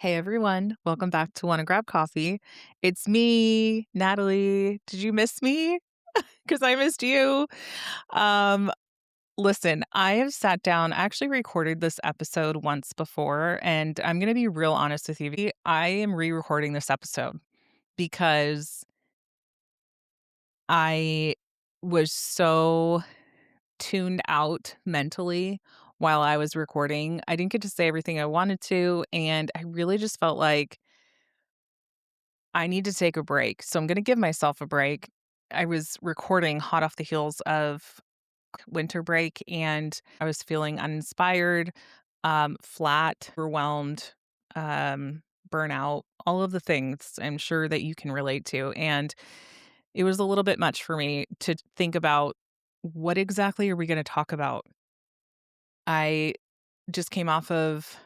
Hey everyone, welcome back to Wanna Grab Coffee. It's me, Natalie. Did you miss me? Because I missed you. Um, Listen, I have sat down, I actually recorded this episode once before, and I'm gonna be real honest with you. I am re-recording this episode because I was so tuned out mentally while I was recording. I didn't get to say everything I wanted to, and I really just felt like I need to take a break, so I'm gonna give myself a break. I was recording hot off the heels of winter break, and I was feeling uninspired, flat, overwhelmed, burnout, all of the things I'm sure that you can relate to, and it was a little bit much for me to think about what exactly are we gonna talk about? I just came off of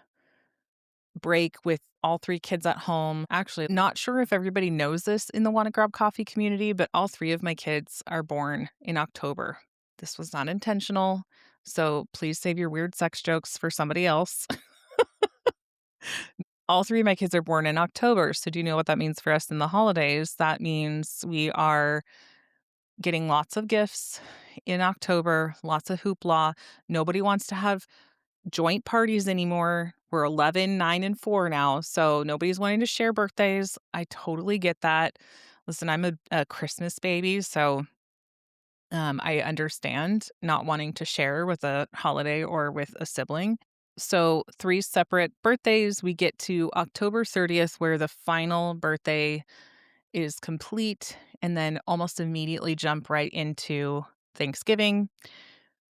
break with all 3 kids at home. Actually, not sure if everybody knows this in the Wanna Grab Coffee community, but all 3 of my kids are born in October. This was not intentional, so please save your weird sex jokes for somebody else. All 3 of my kids are born in October, so do you know what that means for us in the holidays? That means we are getting lots of gifts in October, lots of hoopla. Nobody wants to have joint parties anymore. We're 11, 9, and 4 now, so nobody's wanting to share birthdays. I totally get that. Listen, I'm a Christmas baby, so I understand not wanting to share with a holiday or with a sibling. So 3 separate birthdays. We get to October 30th, where the final birthday is complete, and then almost immediately jump right into Thanksgiving.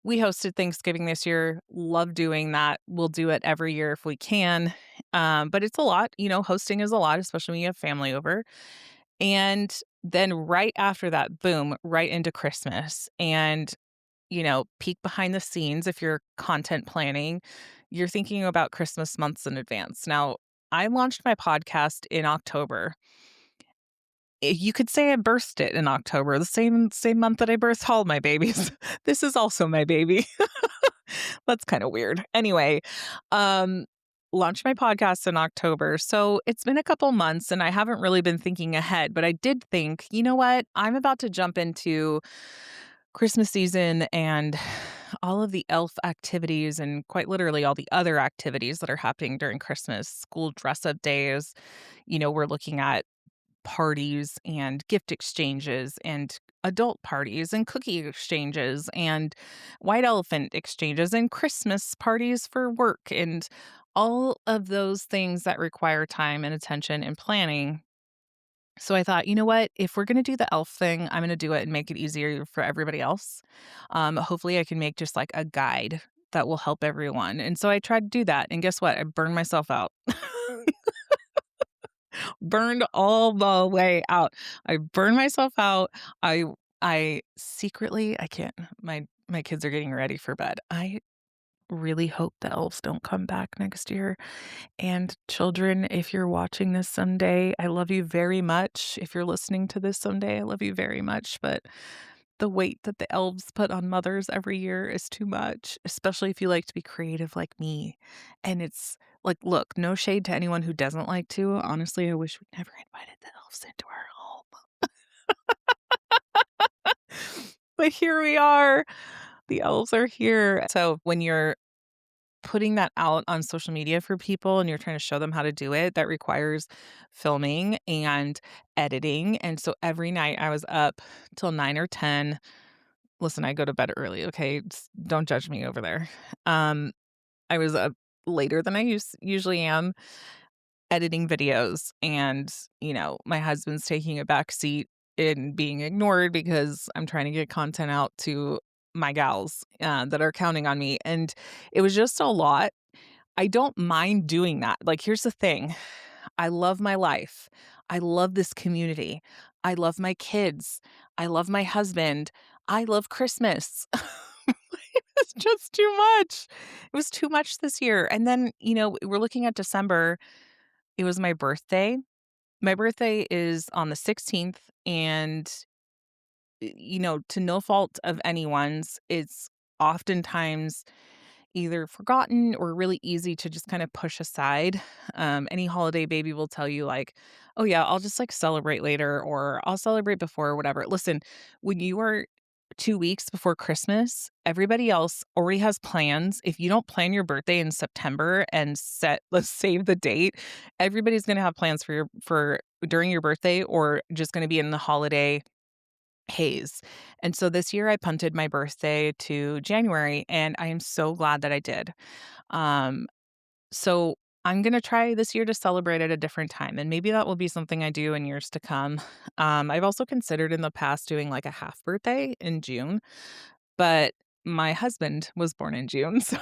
We hosted Thanksgiving this year. Love doing that. We'll do it every year if we can. But it's a lot. Hosting is a lot, especially when you have family over. And then right after that, boom, right into Christmas. And, peek behind the scenes if you're content planning, you're thinking about Christmas months in advance. Now, I launched my podcast in October. You could say I birthed it in October, the same month that I birthed all my babies. This is also my baby. That's kinda weird. Anyway, um, launched my podcast in October, so it's been a couple months, and I haven't really been thinking ahead, but I did think, "You know what? I'm about to jump into Christmas season and all of the elf activities and quite literally all the other activities that are happening during Christmas, school dress-up days." We're looking at parties and gift exchanges and adult parties and cookie exchanges and white elephant exchanges and Christmas parties for work and all of those things that require time and attention and planning. So I thought, you know what? If we're going to do the elf thing, I'm going to do it and make it easier for everybody else. Hopefully, I can make just like a guide that will help everyone. And so I tried to do that. And guess what? I burned myself out. Burned all the way out. I burned myself out. I secretly I can't my kids are getting ready for bed. I really hope the elves don't come back next year. And children, if you're watching this someday, I love you very much. If you're listening to this someday, I love you very much, but the weight that the elves put on mothers every year is too much, especially if you like to be creative like me. And it's like, look, no shade to anyone who doesn't like to. Honestly, I wish we never invited the elves into our home. But here we are. The elves are here. So when you're putting that out on social media for people and you're trying to show them how to do it, that requires filming and editing. And so every night I was up till 9 or 10. Listen, I go to bed early, okay? Don't judge me over there. Um, I was up later than I usually am editing videos, and, my husband's taking a back seat and being ignored because I'm trying to get content out to my gals, that are counting on me, and it was just a lot. I don't mind doing that. Like, here's the thing. I love my life. I love this community. I love my kids. I love my husband. I love Christmas. It's just too much. It was too much this year. And then, we're looking at December. It was my birthday. My birthday is on the 16th. And, to no fault of anyone's, it's oftentimes either forgotten or really easy to just kind of push aside. Any holiday baby will tell you, like, oh, yeah, I'll just like celebrate later or I'll celebrate before or whatever. Listen, when you are 2 weeks before Christmas, everybody else already has plans. If you don't plan your birthday in September and let's save the date, everybody's going to have plans for during your birthday or just going to be in the holiday haze. And so this year I punted my birthday to January and I am so glad that I did. Um, so I'm going to try this year to celebrate at a different time and maybe that will be something I do in years to come. I've also considered in the past doing like a half birthday in June, but my husband was born in June, so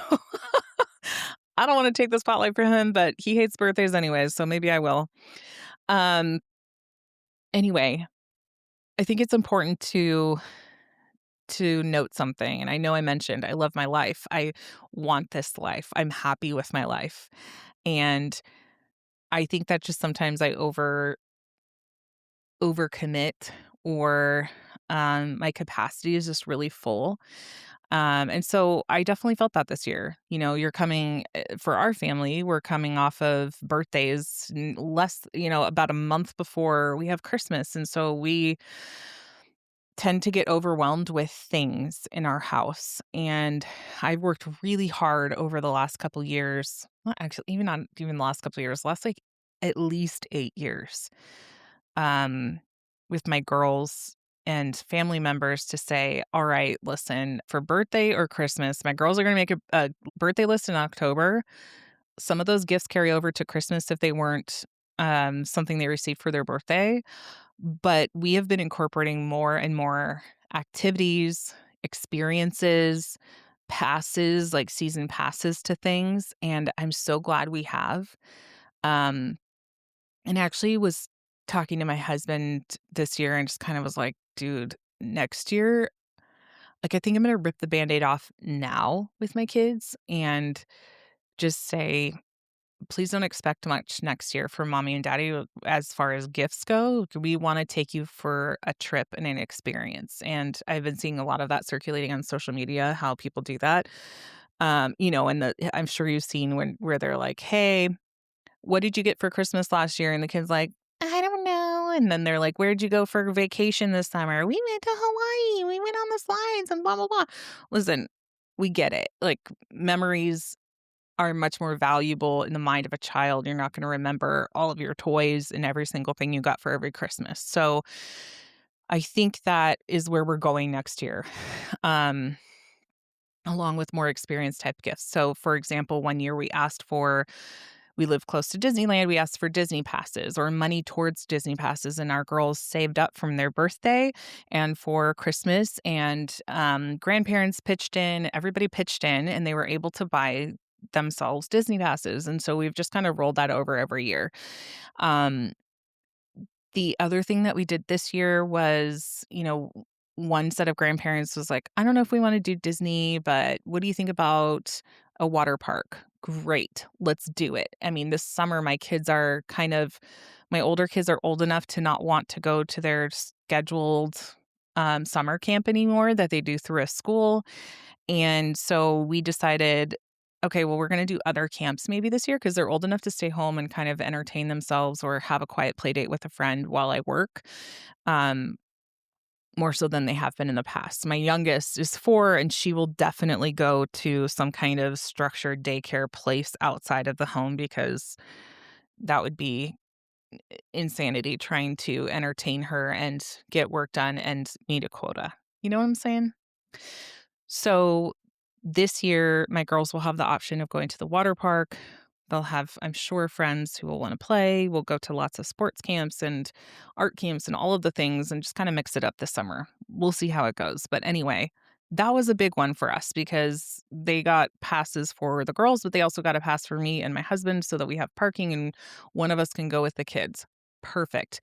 I don't want to take the spotlight for him, but he hates birthdays anyways, so maybe I will. Um anyway, I think it's important to note something, and I know I mentioned I love my life. I want this life. I'm happy with my life. And I think that just sometimes I overcommit or my capacity is just really full. And so I definitely felt that this year. You're coming for our family, we're coming off of birthdays less, about a month before we have Christmas. And so we tend to get overwhelmed with things in our house. And I've worked really hard over the last couple years. Not actually, even not even the last couple years, last like at least 8 years, um, with my girls and family members to say, all right, listen, for birthday or Christmas, my girls are going to make a birthday list in October. Some of those gifts carry over to Christmas if they weren't something they received for their birthday. But we have been incorporating more and more activities, experiences, passes, like season passes to things, and I'm so glad we have. Um, and actually was talking to my husband this year and just kind of was like, "Dude, next year, like, I think I'm gonna rip the Band-Aid off now with my kids and just say please don't expect much next year from mommy and daddy as far as gifts go. We want to take you for a trip and an experience. And I've been seeing a lot of that circulating on social media, how people do that. And I'm sure you've seen where they're like, hey, what did you get for Christmas last year? And the kid's like, I don't know. And then they're like, where'd you go for vacation this summer? We went to Hawaii. We went on the slides and blah, blah, blah. Listen, we get it. Like memories are much more valuable in the mind of a child. You're not gonna remember all of your toys and every single thing you got for every Christmas. So, I think that is where we're going next year, um, along with more experience type gifts. So, for example, one year we live close to Disneyland, we asked for Disney passes or money towards Disney passes, and our girls saved up from their birthday and for Christmas, and, grandparents pitched in, everybody pitched in, and they were able to buy themselves Disney passes, and so we've just kind of rolled that over every year. Um, the other thing that we did this year was, one set of grandparents was like, "I don't know if we wanna do Disney, but what do you think about a water park?" "Great, let's do it." I mean, this summer, my older kids are old enough to not want to go to their scheduled, summer camp anymore that they do through a school, and so we decided, okay, well, we're gonna do other camps maybe this year because 'cause they're old enough to stay home and kind of entertain themselves or have a quiet play date with a friend while I work, um, more so than they have been in the past. My youngest is 4, and she will definitely go to some kind of structured daycare place outside of the home because that would be insanity trying to entertain her and get work done and meet a quota. You know what I'm saying? So this year, my girls will have the option of going to the water park. They'll have, I'm sure, friends who will want to play. We'll go to lots of sports camps and art camps and all of the things and just kind of mix it up this summer. We'll see how it goes. But anyway, that was a big one for us because they got passes for the girls, but they also got a pass for me and my husband so that we have parking and one of us can go with the kids. Perfect.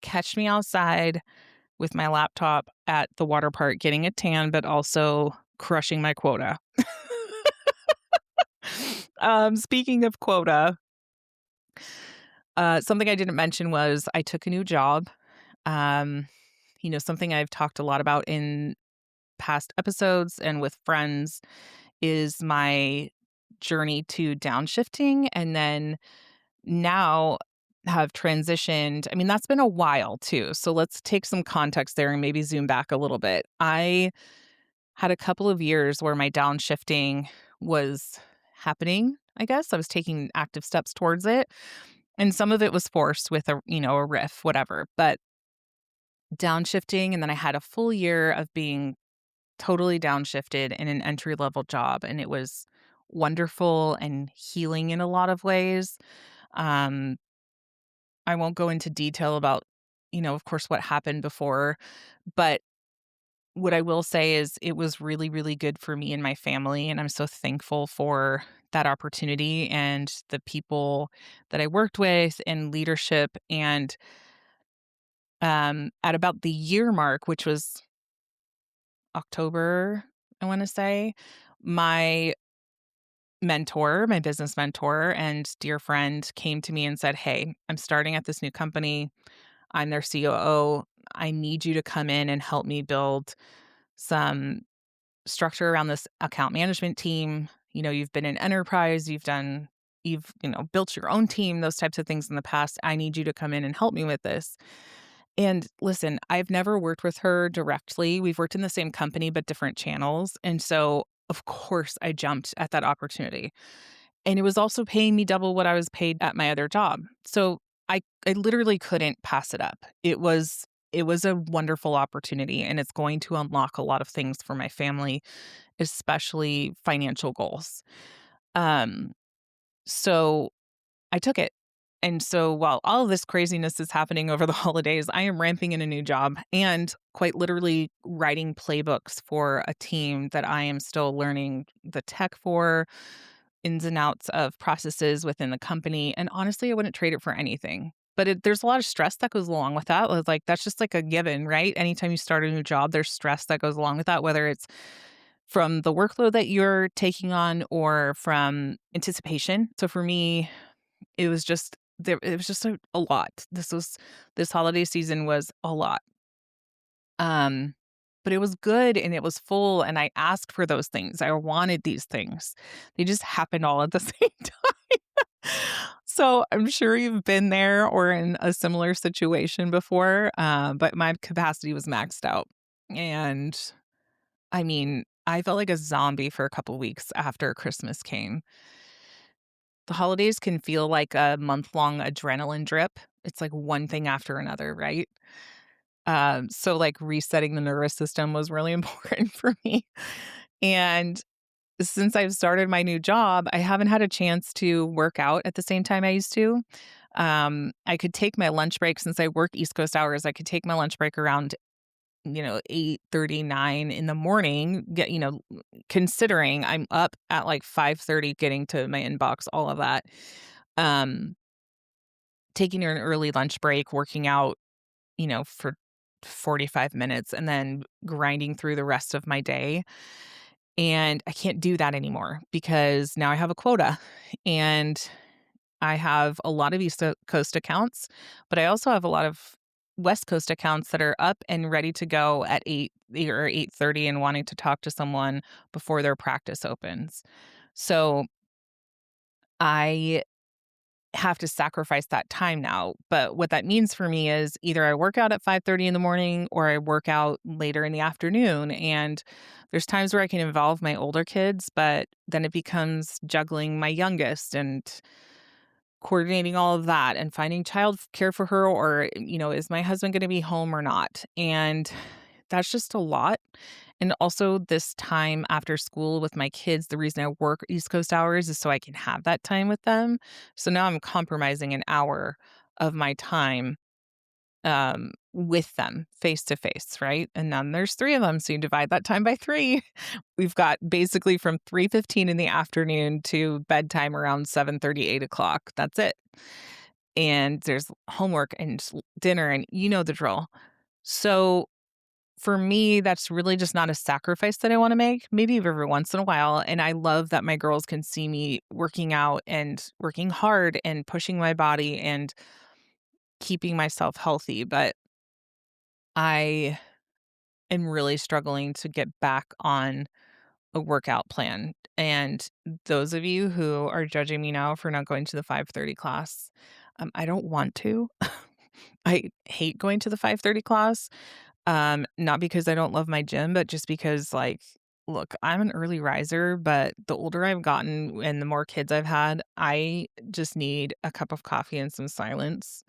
Catch me outside with my laptop at the water park getting a tan, but also crushing my quota. Speaking of quota, something I didn't mention was I took a new job. Um, something I've talked a lot about in past episodes and with friends is my journey to downshifting, and then now have transitioned. I mean, that's been a while too. So let's take some context there and maybe zoom back a little bit. I had a couple of years where my downshifting was happening, I guess. I was taking active steps towards it. And some of it was forced with a riff, whatever. But downshifting, and then I had a full year of being totally downshifted in an entry level job. And it was wonderful and healing in a lot of ways. Um, I won't go into detail about, of course, what happened before, but what I will say is it was really, really good for me and my family, and I'm so thankful for that opportunity and the people that I worked with and leadership. And at about the year mark, which was October, I want to say, my my business mentor and dear friend came to me and said, "Hey, I'm starting at this new company. I'm their COO. I need you to come in and help me build some structure around this account management team. You've been in enterprise, you've built your own team, those types of things in the past. I need you to come in and help me with this." And listen, I've never worked with her directly. We've worked in the same company, but different channels. And so, of course, I jumped at that opportunity. And it was also paying me double what I was paid at my other job. So I literally couldn't pass it up. It was a wonderful opportunity, and it's going to unlock a lot of things for my family, especially financial goals. Um, so I took it. And so while all of this craziness is happening over the holidays, I am ramping in a new job and quite literally writing playbooks for a team that I am still learning the tech for, ins and outs of processes within the company. And honestly, I wouldn't trade it for anything. But there's a lot of stress that goes along with that. It's like that's just like a given, right? Anytime you start a new job, there's stress that goes along with that, whether it's from the workload that you're taking on or from anticipation. So for me, it was just a lot. This holiday season was a lot. Um, but it was good and it was full, and I asked for those things. I wanted these things. They just happened all at the same time. So I'm sure you've been there or in a similar situation before, but my capacity was maxed out. And I mean, I felt like a zombie for a couple weeks after Christmas came. The holidays can feel like a month-long adrenaline drip. It's like one thing after another, right? So, like, resetting the nervous system was really important for me. And since I've started my new job, I haven't had a chance to work out at the same time I used to. I could take my lunch break since I work East Coast hours. I could take my lunch break around 8:39 in the morning, considering I'm up at like 5:30 getting to my inbox, all of that. Um, Taking an early lunch break, working out, for 45 minutes and then grinding through the rest of my day. And I can't do that anymore because now I have a quota. And I have a lot of East Coast accounts, but I also have a lot of West Coast accounts that are up and ready to go at 8 or 8:30 and wanting to talk to someone before their practice opens. So I have to sacrifice that time now. But what that means for me is either I work out at 5:30 in the morning or I work out later in the afternoon. And there's times where I can involve my older kids, but then it becomes juggling my youngest and coordinating all of that and finding child care for her, or is my husband going to be home or not? And that's just a lot. And also this time after school with my kids, the reason I work East Coast hours is so I can have that time with them. So now I'm compromising an hour of my time with them face to face, right? And then there's three of them, so you divide that time by three. We've got basically from 3:15 in the afternoon to bedtime around 7:30, 8 o'clock. That's it. And there's homework and dinner, and you know the drill. So for me, that's really just not a sacrifice that I want to make, maybe every once in a while. And I love that my girls can see me working out and working hard and pushing my body and keeping myself healthy. But I am really struggling to get back on a workout plan. And those of you who are judging me now for not going to the 5:30 class, I don't want to. I hate going to the 5:30 class, not because I don't love my gym, but just because, like, look, I'm an early riser, but the older I've gotten and the more kids I've had, I just need a cup of coffee and some silence,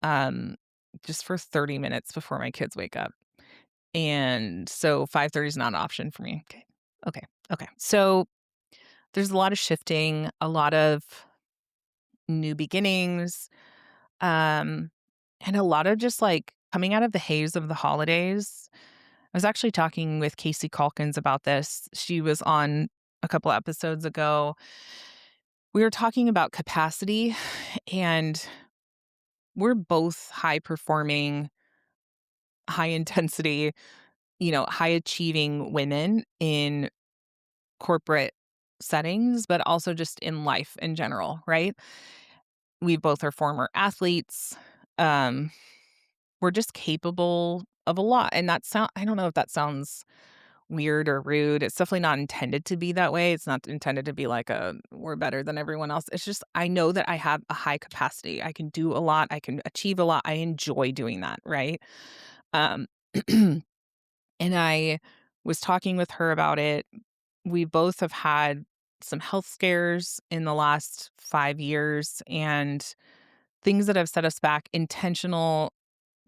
um, just for 30 minutes before my kids wake up. And so 5:30 is not an option for me. Okay. Okay. Okay. So there's a lot of shifting, a lot of new beginnings, um, and a lot of just like coming out of the haze of the holidays. I was actually talking with Casey Calkins about this. She was on a couple episodes ago. We were talking about capacity, and we're both high performing, high intensity, high achieving women in corporate settings, but also just in life in general, right? We both are former athletes. Um, we're just capable of a lot. And I don't know if that sounds weird or rude. It's definitely not intended to be that way. It's not intended to be like we're better than everyone else. It's just I know that I have a high capacity. I can do a lot. I can achieve a lot. I enjoy doing that, right? Um and I was talking with her about it. We both have had some health scares in the last 5 years and things that have set us back, intentional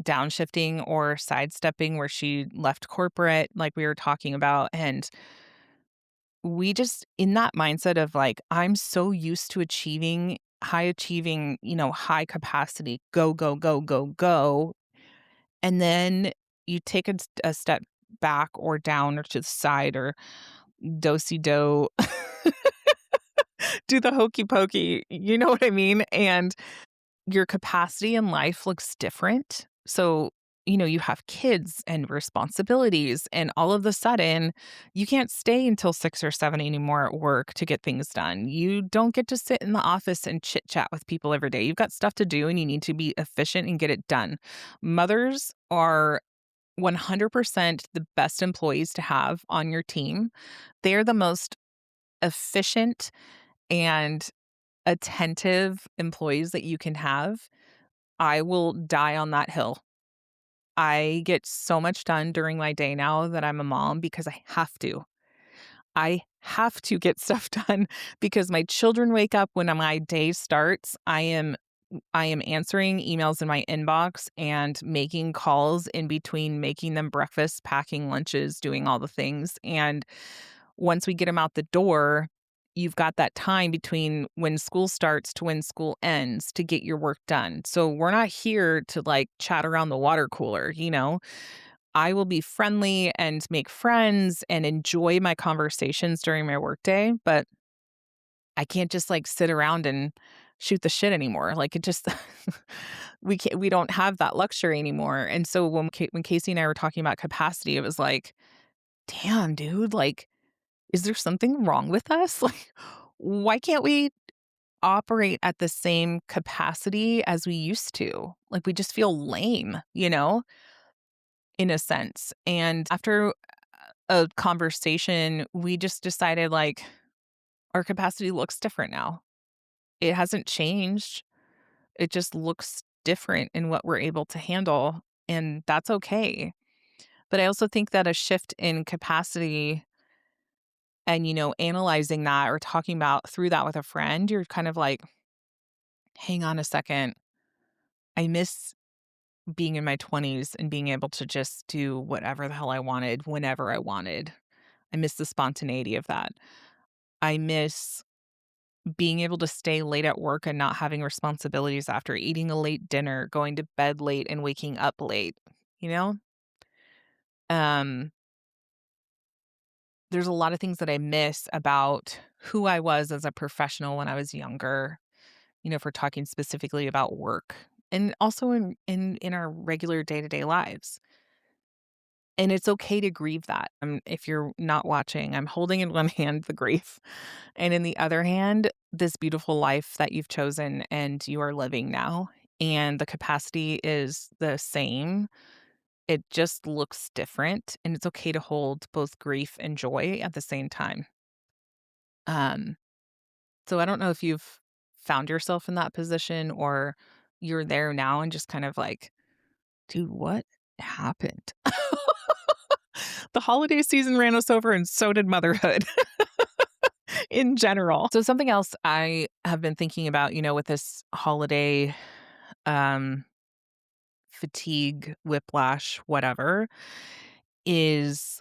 downshifting or sidestepping where she left corporate, like we were talking about. And we just, in that mindset of like, I'm so used to high achieving, high capacity, go, go, go, go, go. And then you take a step back or down or to the side or do-si do, do the hokey pokey. You know what I mean? And your capacity in life looks different. So, you have kids and responsibilities, and all of a sudden, you can't stay until 6 or 7 anymore at work to get things done. You don't get to sit in the office and chit chat with people every day. You've got stuff to do, and you need to be efficient and get it done. Mothers are 100% the best employees to have on your team. They are the most efficient and attentive employees that you can have. I will die on that hill. I get so much done during my day now that I'm a mom because I have to. I have to get stuff done because my children wake up when my day starts. I am answering emails in my inbox and making calls in between making them breakfast, packing lunches, doing all the things. And once we get them out the door, you've got that time between when school starts to when school ends to get your work done. So we're not here to like chat around the water cooler. I will be friendly and make friends and enjoy my conversations during my workday, but I can't just like sit around and shoot the shit anymore. Like it just we don't have that luxury anymore. And so when Casey and I were talking about capacity, it was like, damn, dude, like is there something wrong with us? Like, why can't we operate at the same capacity as we used to? Like, we just feel lame, in a sense. And after a conversation, we just decided like our capacity looks different now. It hasn't changed. It just looks different in what we're able to handle. And that's okay. But I also think that a shift in capacity and, analyzing that or talking about through that with a friend, you're kind of like, hang on a second. I miss being in my 20s and being able to just do whatever the hell I wanted whenever I wanted. I miss the spontaneity of that. I miss being able to stay late at work and not having responsibilities after eating a late dinner, going to bed late and waking up late, you know? Um, there's a lot of things that I miss about who I was as a professional when I was younger. If we're talking specifically about work and also in our regular day-to-day lives. And it's okay to grieve that. If you're not watching, I'm holding in one hand the grief, and in the other hand, this beautiful life that you've chosen and you are living now. And the capacity is the same. It just looks different, and it's okay to hold both grief and joy at the same time. Um, so I don't know if you've found yourself in that position or you're there now and just kind of like, "Dude, what happened?" The holiday season ran us over and so did motherhood in general. So something else I have been thinking about, with this holiday, um, fatigue, whiplash, whatever, is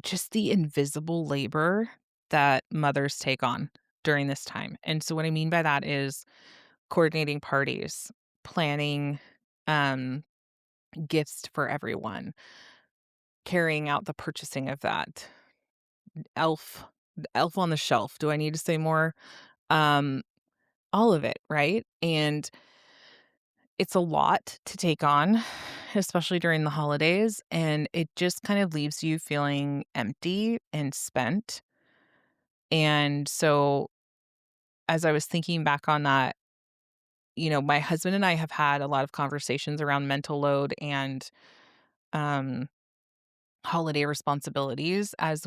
just the invisible labor that mothers take on during this time. And so what I mean by that is coordinating parties, planning um gifts for everyone, carrying out the purchasing of that. Elf elf on the shelf. Do I need to say more? Um all of it, right? And it's a lot to take on, especially during the holidays, and it just kind of leaves you feeling empty and spent. And so as I was thinking back on that, my husband and I have had a lot of conversations around mental load and um, holiday responsibilities as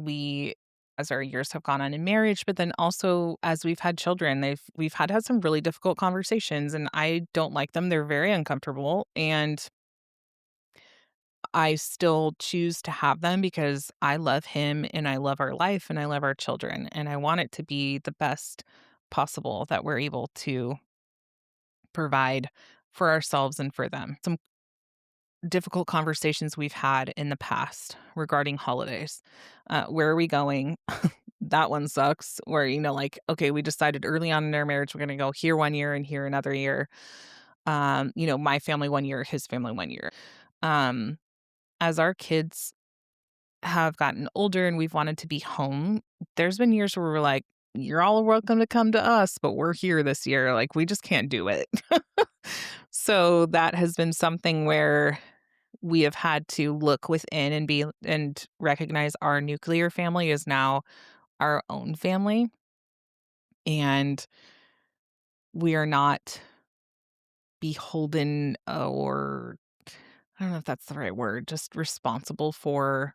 our years have gone on in marriage, but then also as we've had children, we've had some really difficult conversations, and I don't like them. They're very uncomfortable, and I still choose to have them because I love him and I love our life and I love our children, and I want it to be the best possible that we're able to provide for ourselves and for them. Some difficult conversations we've had in the past regarding holidays. Where are we going? That one sucks. Where, like, okay, we decided early on in our marriage we're going to go here one year and here another year. My family one year, his family one year. Um, as our kids have gotten older and we've wanted to be home, there's been years where we're like, you're all welcome to come to us, but we're here this year. Like, we just can't do it. So that has been something where we have had to look within and recognize our nuclear family is now our own family, and we are not beholden, or I don't know if that's the right word, just responsible for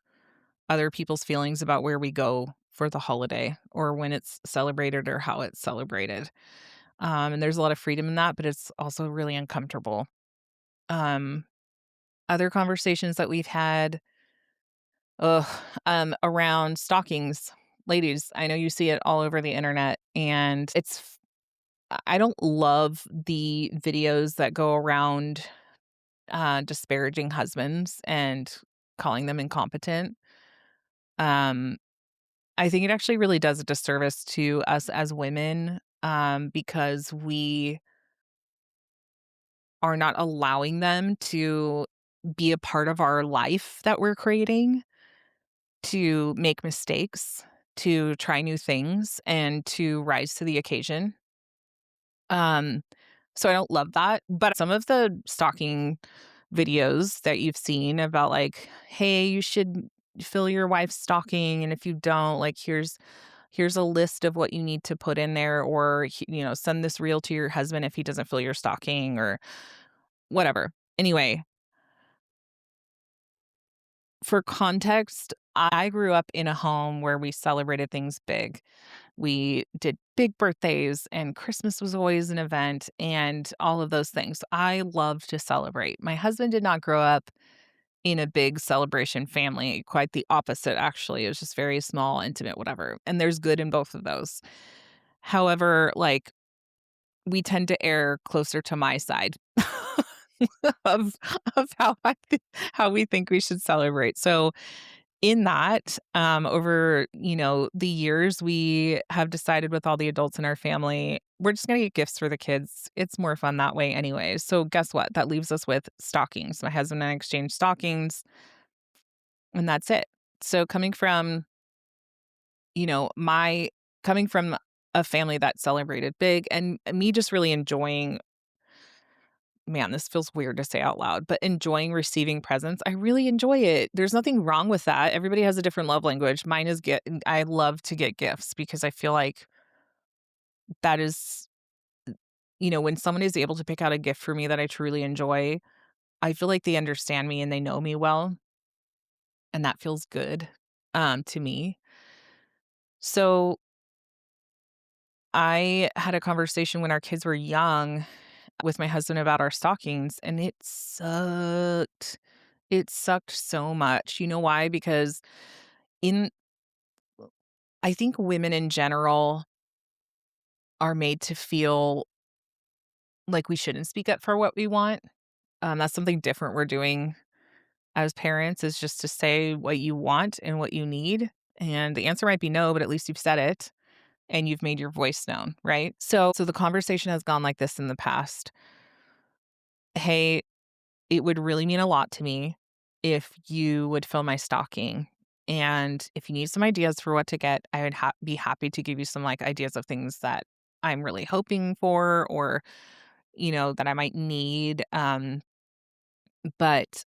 other people's feelings about where we go for the holiday or when it's celebrated or how it's celebrated. And there's a lot of freedom in that, but it's also really uncomfortable. Um, Other conversations that we've had, ugh, around stockings. Ladies, I know you see it all over the internet, and I don't love the videos that go around disparaging husbands and calling them incompetent. Um, I think it actually really does a disservice to us as women, because we are not allowing them to be a part of our life that we're creating, to make mistakes, to try new things, and to rise to the occasion. Um, so I don't love that, but some of the stalking videos that you've seen about like, "Hey, you should fill your wife's stocking, and if you don't, like, here's a list of what you need to put in there, or send this reel to your husband if he doesn't fill your stocking," or whatever. Anyway, for context, I grew up in a home where we celebrated things big. We did big birthdays, and Christmas was always an event, and all of those things. I love to celebrate. My husband did not grow up in a big celebration family, quite the opposite, actually. It was just very small, intimate, whatever. And there's good in both of those. However, like, we tend to err closer to my side of how we think we should celebrate. So in that, over, the years, we have decided with all the adults in our family, we're just gonna get gifts for the kids. It's more fun that way anyways. So guess what? That leaves us with stockings. My husband and I exchange stockings, and that's it. So my coming from a family that celebrated big, and me just really enjoying, man, this feels weird to say out loud, but enjoying receiving presents, I really enjoy it. There's nothing wrong with that. Everybody has a different love language. Mine is I love to get gifts because I feel like that is, when someone is able to pick out a gift for me that I truly enjoy, I feel like they understand me and they know me well, and that feels good, to me. So, I had a conversation when our kids were young with my husband about our stockings, and it sucked. It sucked so much. You know why? Because in I think women in general are made to feel like we shouldn't speak up for what we want. That's something different we're doing as parents is just to say what you want and what you need. And the answer might be no, but at least you've said it and you've made your voice known, right? So the conversation has gone like this in the past. Hey, it would really mean a lot to me if you would fill my stocking. And if you need some ideas for what to get, I would be happy to give you some like ideas of things that I'm really hoping for or, that I might need. But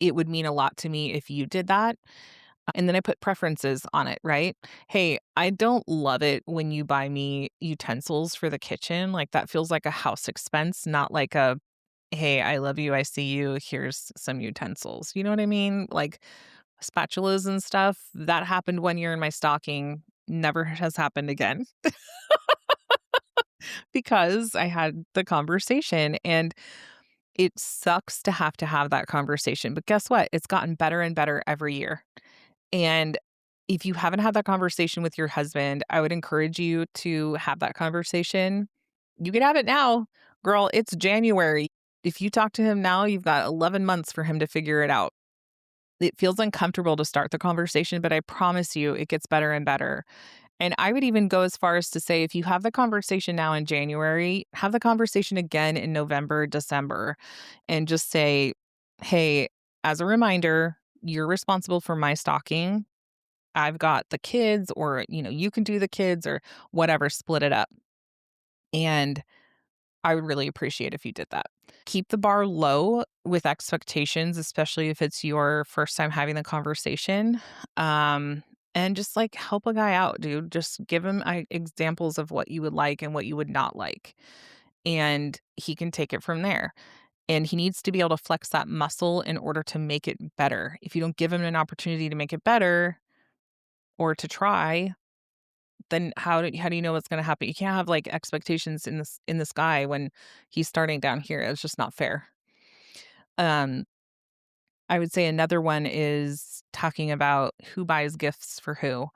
it would mean a lot to me if you did that. And then I put preferences on it, right? Hey, I don't love it when you buy me utensils for the kitchen. Like that feels like a house expense, not like a, hey, I love you. I see you. Here's some utensils. You know what I mean? Like spatulas and stuff. That happened 1 year in my stocking. Never has happened again because I had the conversation. And it sucks to have that conversation. But guess what? It's gotten better and better every year. And if you haven't had that conversation with your husband, I would encourage you to have that conversation. You can have it now. Girl, it's January. If you talk to him now, you've got 11 months for him to figure it out. It feels uncomfortable to start the conversation, but I promise you it gets better and better. And I would even go as far as to say if you have the conversation now in January, have the conversation again in November, December, and just say, hey, as a reminder, you're responsible for my stocking. I've got the kids, or, you can do the kids or whatever, split it up. And I would really appreciate if you did that. Keep the bar low with expectations, especially if it's your first time having the conversation. And just like help a guy out, dude. Just give him examples of what you would like and what you would not like. And he can take it from there. And he needs to be able to flex that muscle in order to make it better. If you don't give him an opportunity to make it better or to try, then how do you know what's gonna happen? You can't have, like, expectations in the sky when he's starting down here. It's just not fair. Um, I would say another one is talking about who buys gifts for who.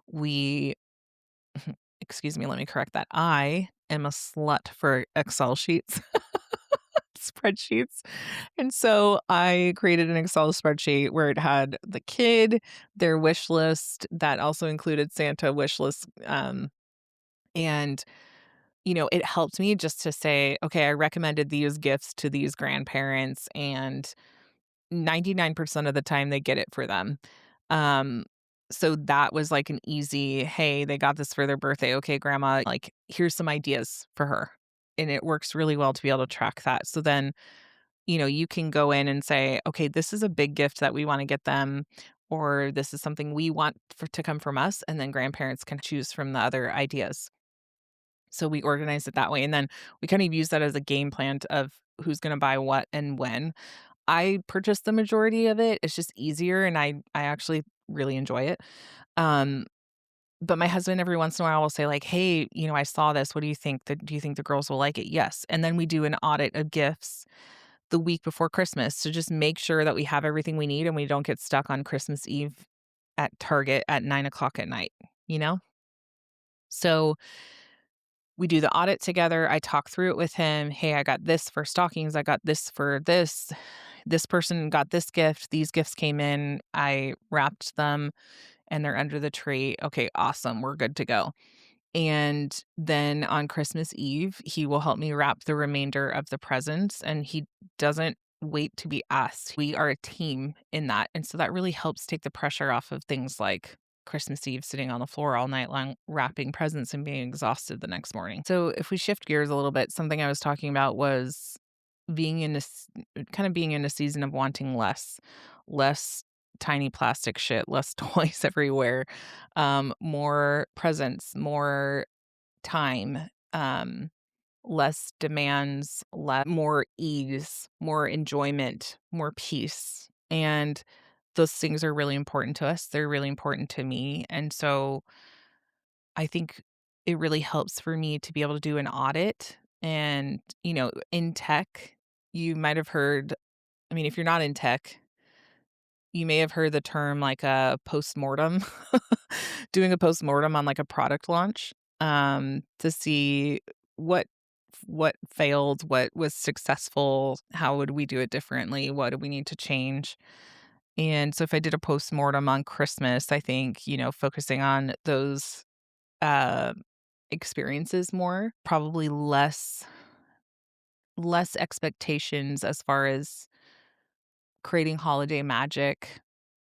We excuse me, let me correct that. I am a slut for Excel sheets, spreadsheets, and so I created an Excel spreadsheet where it had the kid, their wish list, that also included Santa wish list, and it helped me just to say, okay, I recommended these gifts to these grandparents, and 99% of the time they get it for them. Um, so that was like an easy, hey, they got this for their birthday. Okay, grandma, like, here's some ideas for her. And it works really well to be able to track that. So then, you can go in and say, okay, this is a big gift that we want to get them, or this is something we want to come from us. And then grandparents can choose from the other ideas. So we organized it that way, and then we kind of use that as a game plan of who's gonna buy what and when. I purchased the majority of it, it's just easier, and I actually really enjoy it. Um, but my husband every once in a while will say like, "Hey, I saw this, what do you think? Do you think the girls will like it?" "Yes." And then we do an audit of gifts the week before Christmas to just make sure that we have everything we need and we don't get stuck on Christmas Eve at Target at 9 o'clock at night, you know? So we do the audit together. I talk through it with him. Hey, I got this for stockings. I got this for this. This person got this gift. These gifts came in. I wrapped them and they're under the tree. Okay, awesome. We're good to go. And then on Christmas Eve, he will help me wrap the remainder of the presents. And he doesn't wait to be asked. We are a team in that. And so that really helps take the pressure off of things like Christmas Eve sitting on the floor all night long wrapping presents and being exhausted the next morning. So if we shift gears a little bit, something I was talking about was being in this kind of being in a season of wanting less tiny plastic shit, less toys everywhere, more presents, more time. less demands, more ease, more enjoyment, more peace. And those things are really important to us. They're really important to me. And so I think it really helps for me to be able to do an audit. And, in tech, you might have heard, I mean, if you're not in tech, you may have heard the term like a postmortem, doing a postmortem on like a product launch, to see what what failed, what was successful, how would we do it differently, what do we need to change. And so if I did a postmortem on Christmas, I think, focusing on those uh experiences more, probably less expectations as far as creating holiday magic.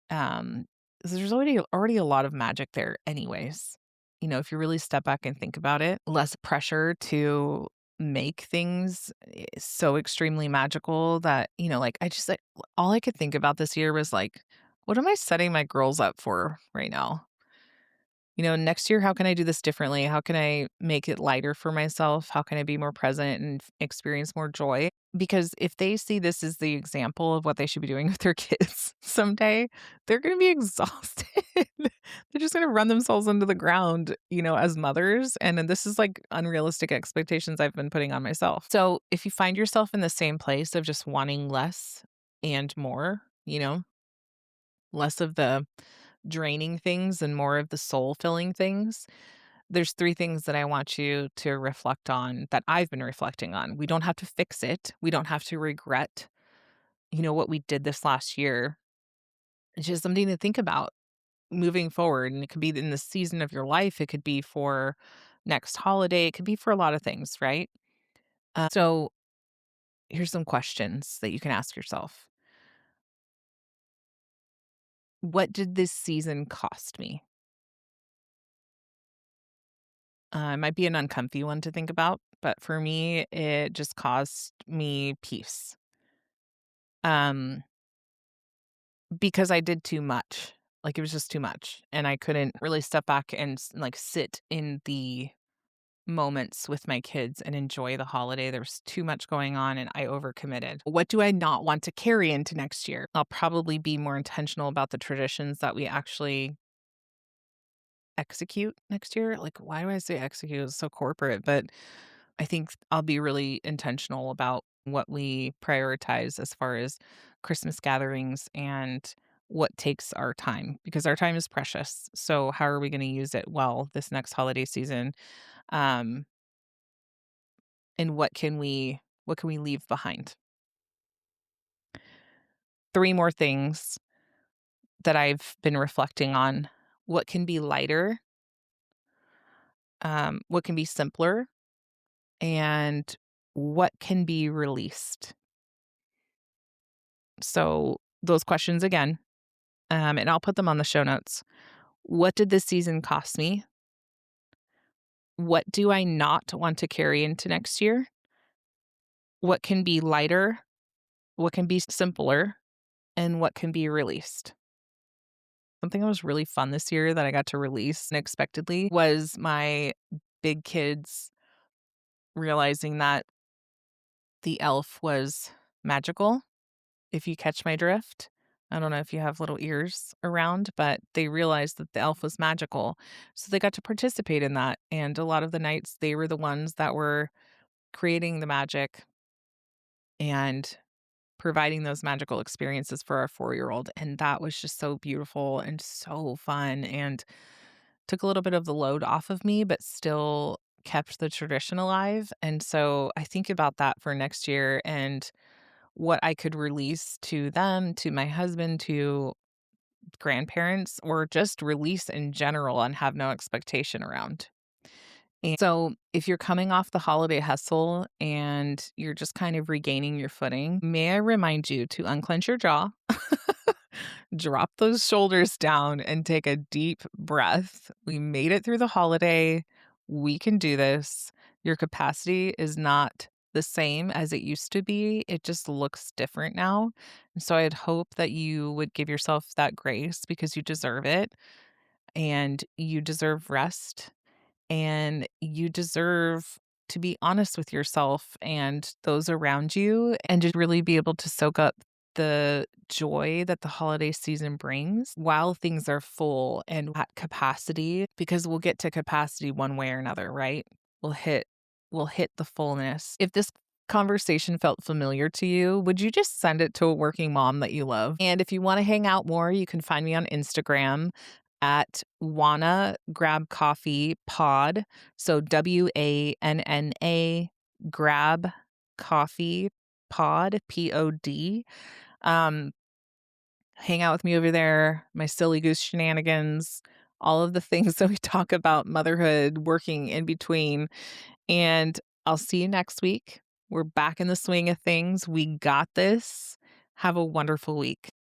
'Cause there's already a lot of magic there anyways. If you really step back and think about it, less pressure to make things so extremely magical that, like, all I could think about this year was like, what am I setting my girls up for right now? Next year, how can I do this differently? How can I make it lighter for myself? How can I be more present and experience more joy? Because if they see this as the example of what they should be doing with their kids someday, they're going to be exhausted. They're just going to run themselves into the ground, as mothers. And then this is like unrealistic expectations I've been putting on myself. So if you find yourself in the same place of just wanting less and more, less of the draining things and more of the soul filling things, there's 3 things that I want you to reflect on that I've been reflecting on. We don't have to fix it. We don't have to regret, what we did this last year. It's just something to think about moving forward. And it could be in the season of your life. It could be for next holiday. It could be for a lot of things, right? So here's some questions that you can ask yourself. What did this season cost me? It might be an uncomfy one to think about, but for me, it just cost me peace. Um, because I did too much. Like, it was just too much, and I couldn't really step back and like sit in the moments with my kids and enjoy the holiday. There was too much going on and I overcommitted. What do I not want to carry into next year? I'll probably be more intentional about the traditions that we actually execute next year. Like, why do I say execute? It's so corporate, but I think I'll be really intentional about what we prioritize as far as Christmas gatherings and what takes our time because our time is precious. So how are we going to use it well this next holiday season? Um, and what can we leave behind? 3 more things that I've been reflecting on. What can be lighter? What can be simpler? And what can be released? So those questions again, and I'll put them on the show notes. What did this season cost me? What do I not want to carry into next year? What can be lighter? What can be simpler? And what can be released? Something that was really fun this year that I got to release unexpectedly was my big kids realizing that the elf was magical, if you catch my drift. I don't know if you have little ears around, but they realized that the elf was magical. So they got to participate in that. And a lot of the nights, they were the ones that were creating the magic and providing those magical experiences for our 4-year-old. And that was just so beautiful and so fun and took a little bit of the load off of me, but still kept the tradition alive. And so I think about that for next year and what I could release to them, to my husband, to grandparents, or just release in general and have no expectation around. And so, if you're coming off the holiday hustle and you're just kind of regaining your footing, may I remind you to unclench your jaw, drop those shoulders down, and take a deep breath. We made it through the holiday. We can do this. Your capacity is not the same as it used to be. It just looks different now. And so, I'd hope that you would give yourself that grace because you deserve it and you deserve rest and you deserve to be honest with yourself and those around you and just really be able to soak up the joy that the holiday season brings while things are full and at capacity, because we'll get to capacity one way or another, right? We'll hit we'll hit the fullness. If this conversation felt familiar to you, would you just send it to a working mom that you love? And if you want to hang out more, you can find me on Instagram at Wanna Grab Coffee Pod. So WANNA Grab Coffee Pod, POD. Um, Hang out with me over there, my silly goose shenanigans, all of the things that we talk about motherhood, working in between. And I'll see you next week. We're back in the swing of things. We got this. Have a wonderful week.